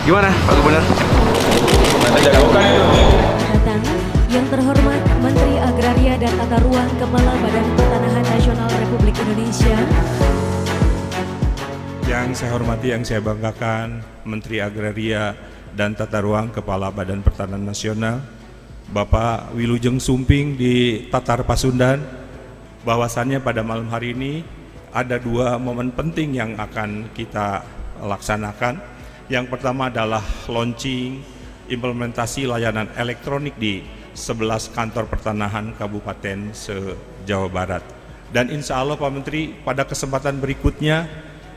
Gimana Pak Gubernur? Datang yang terhormat Menteri Agraria dan Tata Ruang Kepala Badan Pertanahan Nasional Republik Indonesia. Yang saya hormati, yang saya banggakan, Menteri Agraria dan Tata Ruang Kepala Badan Pertanahan Nasional, Bapak Wilujeng Sumping di Tatar Pasundan, bahwasannya pada malam hari ini ada dua momen penting yang akan kita laksanakan. Yang pertama adalah launching implementasi layanan elektronik di 11 kantor pertanahan kabupaten se-Jawa Barat. Dan insya Allah Pak Menteri, pada kesempatan berikutnya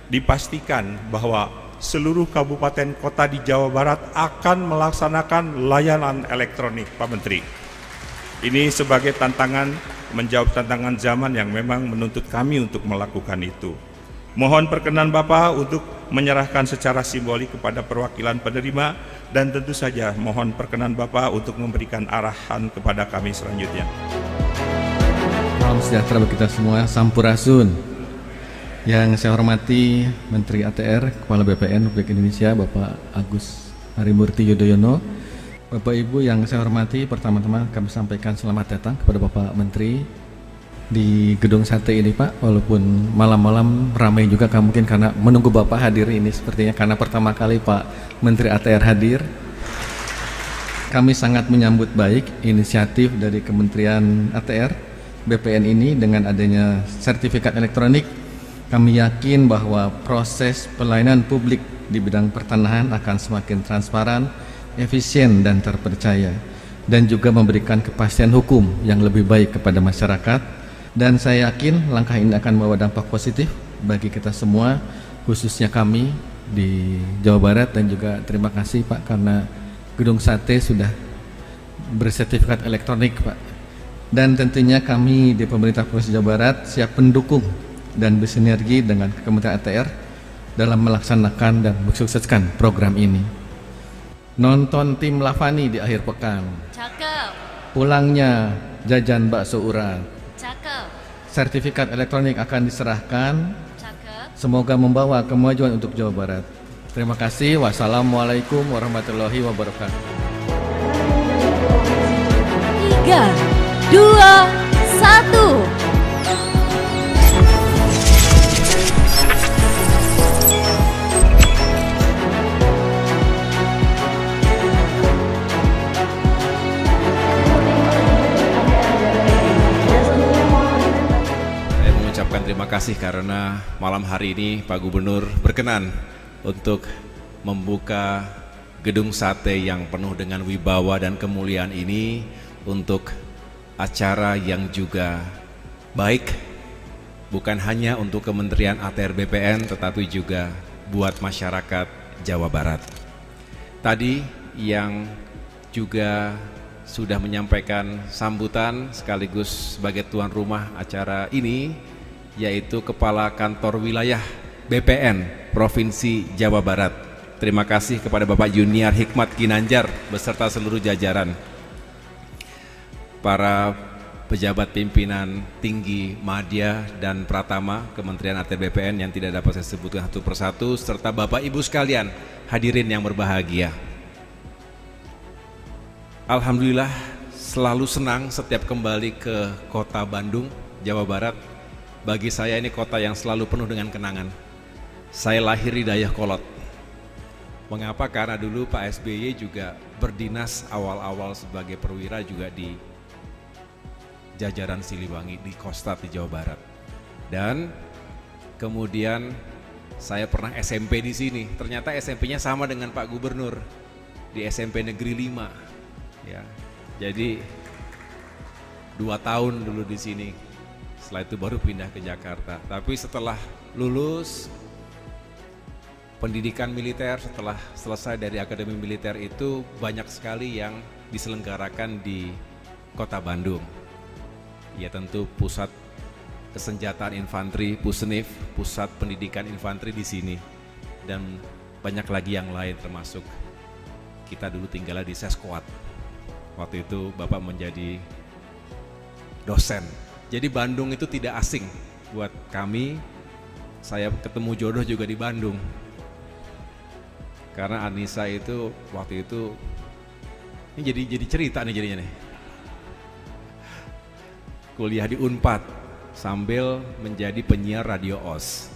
dipastikan bahwa seluruh kabupaten kota di Jawa Barat akan melaksanakan layanan elektronik, Pak Menteri. Ini sebagai tantangan, menjawab tantangan zaman yang memang menuntut kami untuk melakukan itu. Mohon perkenan Bapak untuk menyerahkan secara simbolik kepada perwakilan penerima, dan tentu saja mohon perkenan Bapak untuk memberikan arahan kepada kami selanjutnya. Salam sejahtera bagi kita semua, Sampurasun. Yang saya hormati Menteri ATR, Kepala BPN Republik Indonesia, Bapak Agus Harimurti Yudhoyono. Bapak Ibu yang saya hormati, pertama-tama kami sampaikan selamat datang kepada Bapak Menteri di Gedung Sate ini Pak, walaupun malam-malam ramai juga mungkin karena menunggu Bapak hadir ini sepertinya karena pertama kali Pak Menteri ATR hadir. Kami sangat menyambut baik inisiatif dari Kementerian ATR BPN ini dengan adanya sertifikat elektronik. Kami yakin bahwa proses pelayanan publik di bidang pertanahan akan semakin transparan, efisien dan terpercaya, dan juga memberikan kepastian hukum yang lebih baik kepada masyarakat. Dan saya yakin langkah ini akan membawa dampak positif bagi kita semua, khususnya kami di Jawa Barat. Dan juga terima kasih Pak karena Gedung Sate sudah bersertifikat elektronik Pak. Dan tentunya kami di pemerintah Provinsi Jawa Barat siap mendukung dan bersinergi dengan Kementerian ATR dalam melaksanakan dan mensukseskan program ini. Nonton tim Lavani di akhir pekan. Cakep. Pulangnya jajan bakso urat. Cakep. Sertifikat elektronik akan diserahkan. Cakep. Semoga membawa kemajuan untuk Jawa Barat. Terima kasih. Wassalamualaikum warahmatullahi wabarakatuh. 3, 2, 1. Terima kasih karena malam hari ini Pak Gubernur berkenan untuk membuka Gedung Sate yang penuh dengan wibawa dan kemuliaan ini untuk acara yang juga baik, bukan hanya untuk Kementerian ATR BPN tetapi juga buat masyarakat Jawa Barat. Tadi yang juga sudah menyampaikan sambutan sekaligus sebagai tuan rumah acara ini, yaitu Kepala Kantor Wilayah BPN Provinsi Jawa Barat. Terima kasih kepada Bapak Junior Hikmat Ginanjar beserta seluruh jajaran. Para pejabat pimpinan tinggi Madya dan Pratama Kementerian ATR BPN yang tidak dapat saya sebutkan satu persatu, serta Bapak Ibu sekalian hadirin yang berbahagia. Alhamdulillah selalu senang setiap kembali ke kota Bandung, Jawa Barat. Bagi saya ini kota yang selalu penuh dengan kenangan. Saya lahir di Dayakolot. Mengapa? Karena dulu Pak SBY juga berdinas awal-awal sebagai perwira juga di jajaran Siliwangi di Kostrat di Jawa Barat. Dan kemudian saya pernah SMP di sini. Ternyata SMP-nya sama dengan Pak Gubernur di SMP Negeri 5. Ya, jadi 2 tahun dulu di sini. Setelah itu baru pindah ke Jakarta. Tapi setelah lulus pendidikan militer, setelah selesai dari akademi militer itu banyak sekali yang diselenggarakan di kota Bandung. Ya tentu pusat kesenjataan infanteri, Pusnif, pusat pendidikan infanteri di sini. Dan banyak lagi yang lain termasuk kita dulu tinggalnya di Seskuat. Waktu itu Bapak menjadi dosen. Jadi Bandung itu tidak asing buat kami. Saya ketemu jodoh juga di Bandung. Karena Anissa itu waktu itu ini jadi cerita nih jadinya nih. Kuliah di Unpad sambil menjadi penyiar radio OS.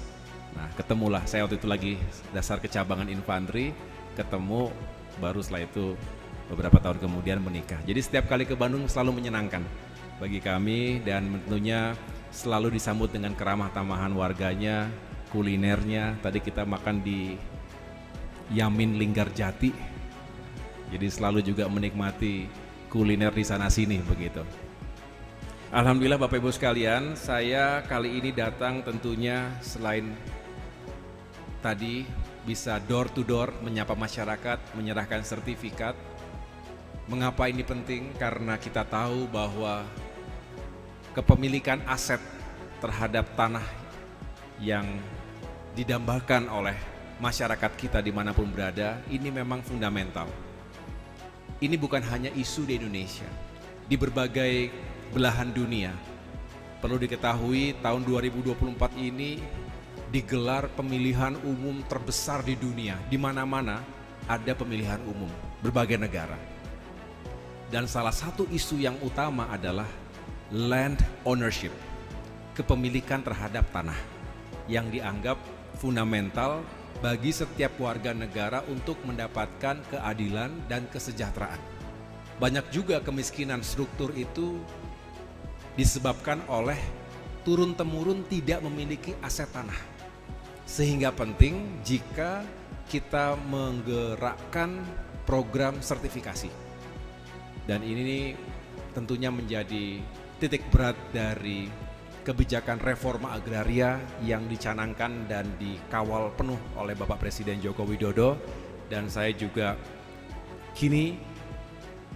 Nah, ketemulah saya waktu itu lagi dasar kecabangan infanteri, ketemu baru setelah itu beberapa tahun kemudian menikah. Jadi setiap kali ke Bandung selalu menyenangkan bagi kami dan tentunya selalu disambut dengan keramah tamahan warganya, kulinernya. Tadi kita makan di Yamin Linggarjati. Jadi selalu juga menikmati kuliner di sana sini begitu. Alhamdulillah Bapak Ibu sekalian, saya kali ini datang tentunya selain tadi bisa door to door menyapa masyarakat, menyerahkan sertifikat. Mengapa ini penting? Karena kita tahu bahwa kepemilikan aset terhadap tanah yang didambakan oleh masyarakat kita dimanapun berada, ini memang fundamental. Ini bukan hanya isu di Indonesia, di berbagai belahan dunia. Perlu diketahui tahun 2024 ini digelar pemilihan umum terbesar di dunia. Di mana-mana ada pemilihan umum berbagai negara. Dan salah satu isu yang utama adalah land ownership, kepemilikan terhadap tanah yang dianggap fundamental bagi setiap warga negara untuk mendapatkan keadilan dan kesejahteraan. Banyak juga kemiskinan struktur itu disebabkan oleh turun-temurun tidak memiliki aset tanah. Sehingga penting jika kita menggerakkan program sertifikasi. Dan ini tentunya menjadi titik berat dari kebijakan reforma agraria yang dicanangkan dan dikawal penuh oleh Bapak Presiden Joko Widodo. Dan saya juga kini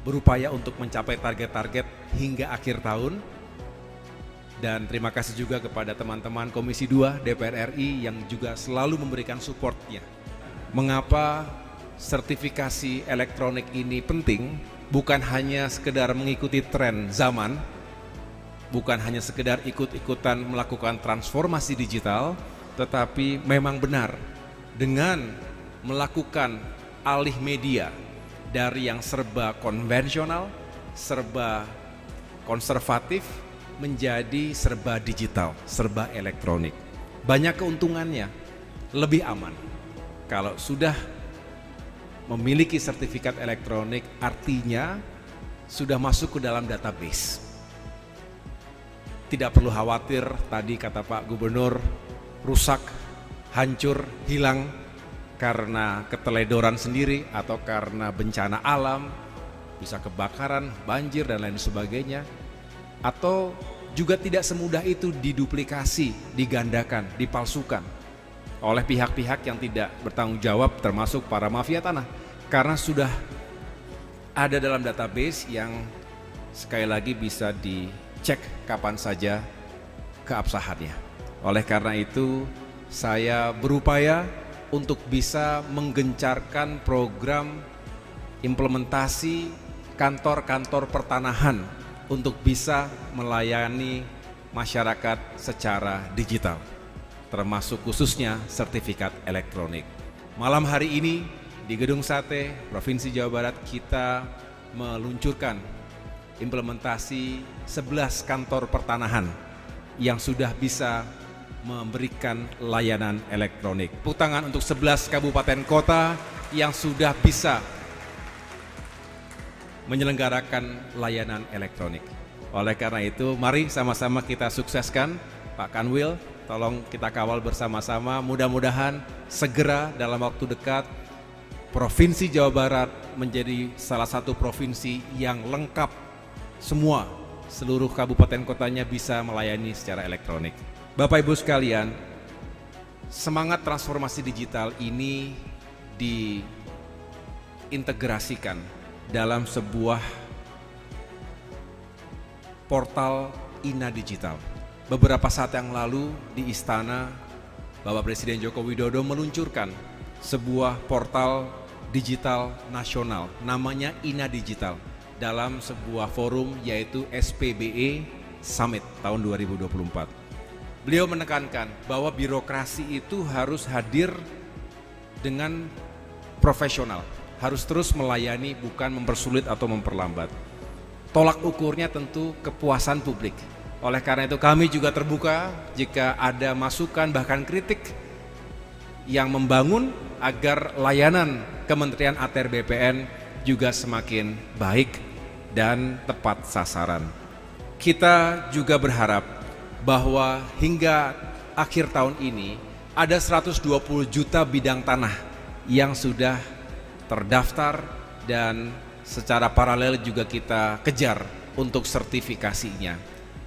berupaya untuk mencapai target-target hingga akhir tahun. Dan terima kasih juga kepada teman-teman Komisi 2 DPR RI yang juga selalu memberikan supportnya. Mengapa sertifikasi elektronik ini penting? Bukan hanya sekedar mengikuti tren zaman, bukan hanya sekedar ikut-ikutan melakukan transformasi digital, tetapi memang benar dengan melakukan alih media dari yang serba konvensional, serba konservatif, menjadi serba digital, serba elektronik. Banyak keuntungannya, lebih aman. Kalau sudah memiliki sertifikat elektronik, artinya sudah masuk ke dalam database. Tidak perlu khawatir, tadi kata Pak Gubernur, rusak, hancur, hilang karena keteledoran sendiri atau karena bencana alam, bisa kebakaran, banjir, dan lain sebagainya. Atau juga tidak semudah itu diduplikasi, digandakan, dipalsukan oleh pihak-pihak yang tidak bertanggung jawab, termasuk para mafia tanah, karena sudah ada dalam database yang sekali lagi bisa dicek kapan saja keabsahannya. Oleh karena itu saya berupaya untuk bisa menggencarkan program implementasi kantor-kantor pertanahan untuk bisa melayani masyarakat secara digital, termasuk khususnya sertifikat elektronik. Malam hari ini di Gedung Sate, Provinsi Jawa Barat, kita meluncurkan implementasi 11 kantor pertanahan yang sudah bisa memberikan layanan elektronik. Tepuk tangan untuk 11 kabupaten kota yang sudah bisa menyelenggarakan layanan elektronik. Oleh karena itu, mari sama-sama kita sukseskan. Pak Kanwil, tolong kita kawal bersama-sama. Mudah-mudahan segera dalam waktu dekat Provinsi Jawa Barat menjadi salah satu provinsi yang lengkap semua, seluruh kabupaten kotanya bisa melayani secara elektronik. Bapak Ibu sekalian, semangat transformasi digital ini diintegrasikan dalam sebuah portal INA Digital. Beberapa saat yang lalu di Istana, Bapak Presiden Joko Widodo meluncurkan sebuah portal digital nasional, namanya INA Digital, dalam sebuah forum yaitu SPBE Summit tahun 2024. Beliau menekankan bahwa birokrasi itu harus hadir dengan profesional, harus terus melayani, bukan mempersulit atau memperlambat. Tolak ukurnya tentu kepuasan publik. Oleh karena itu kami juga terbuka jika ada masukan bahkan kritik yang membangun agar layanan Kementerian ATR BPN juga semakin baik dan tepat sasaran. Kita juga berharap bahwa hingga akhir tahun ini ada 120 juta bidang tanah yang sudah terdaftar dan secara paralel juga kita kejar untuk sertifikasinya.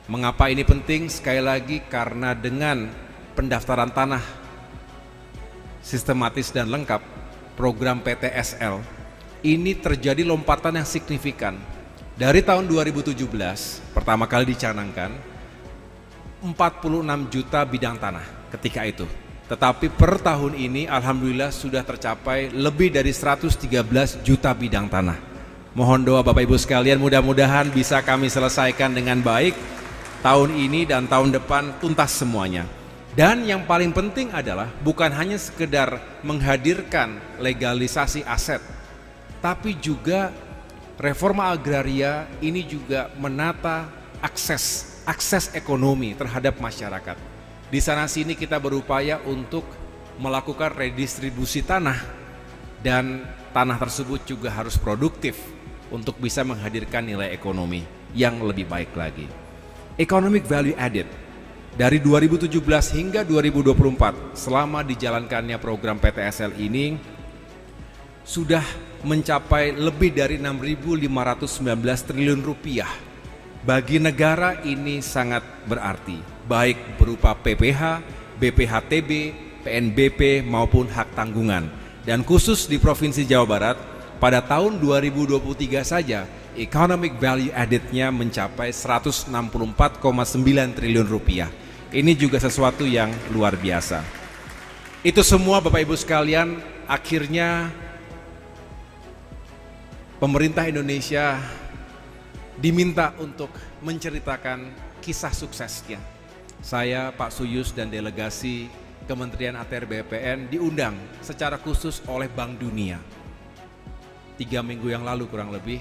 Mengapa ini penting? Sekali lagi karena dengan pendaftaran tanah sistematis dan lengkap, program PTSL ini terjadi lompatan yang signifikan. Dari tahun 2017 pertama kali dicanangkan 46 juta bidang tanah ketika itu. Tetapi per tahun ini alhamdulillah sudah tercapai lebih dari 113 juta bidang tanah. Mohon doa Bapak Ibu sekalian, mudah-mudahan bisa kami selesaikan dengan baik tahun ini dan tahun depan tuntas semuanya. Dan yang paling penting adalah bukan hanya sekedar menghadirkan legalisasi aset, tapi juga reforma agraria ini juga menata akses ekonomi terhadap masyarakat. Di sana sini kita berupaya untuk melakukan redistribusi tanah dan tanah tersebut juga harus produktif untuk bisa menghadirkan nilai ekonomi yang lebih baik lagi. Economic value added dari 2017 hingga 2024 selama dijalankannya program PTSL ini sudah mencapai lebih dari 6.519 triliun rupiah. Bagi negara ini sangat berarti, baik berupa PPH, BPHTB, PNBP maupun hak tanggungan. Dan khusus di Provinsi Jawa Barat, pada tahun 2023 saja, economic value added-nya mencapai 164,9 triliun rupiah. Ini juga sesuatu yang luar biasa. Itu semua Bapak Ibu sekalian, akhirnya pemerintah Indonesia diminta untuk menceritakan kisah suksesnya. Saya, Pak Suyus dan delegasi Kementerian ATR BPN diundang secara khusus oleh Bank Dunia 3 minggu yang lalu kurang lebih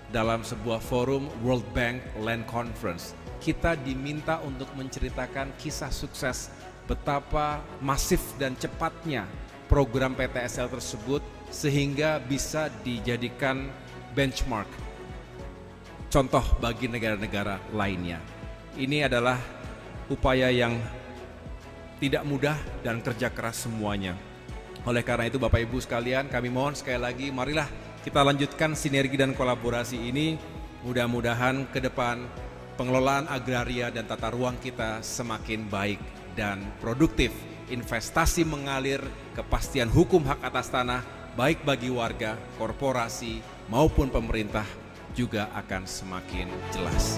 dalam sebuah forum World Bank Land Conference. Kita diminta untuk menceritakan kisah sukses betapa masif dan cepatnya program PTSL tersebut sehingga bisa dijadikan benchmark, contoh bagi negara-negara lainnya. Ini adalah upaya yang tidak mudah dan kerja keras semuanya. Oleh karena itu Bapak Ibu sekalian, kami mohon sekali lagi, marilah kita lanjutkan sinergi dan kolaborasi ini. Mudah-mudahan ke depan pengelolaan agraria dan tata ruang kita semakin baik dan produktif. Investasi mengalir, kepastian hukum hak atas tanah, baik bagi warga, korporasi, maupun pemerintah juga akan semakin jelas.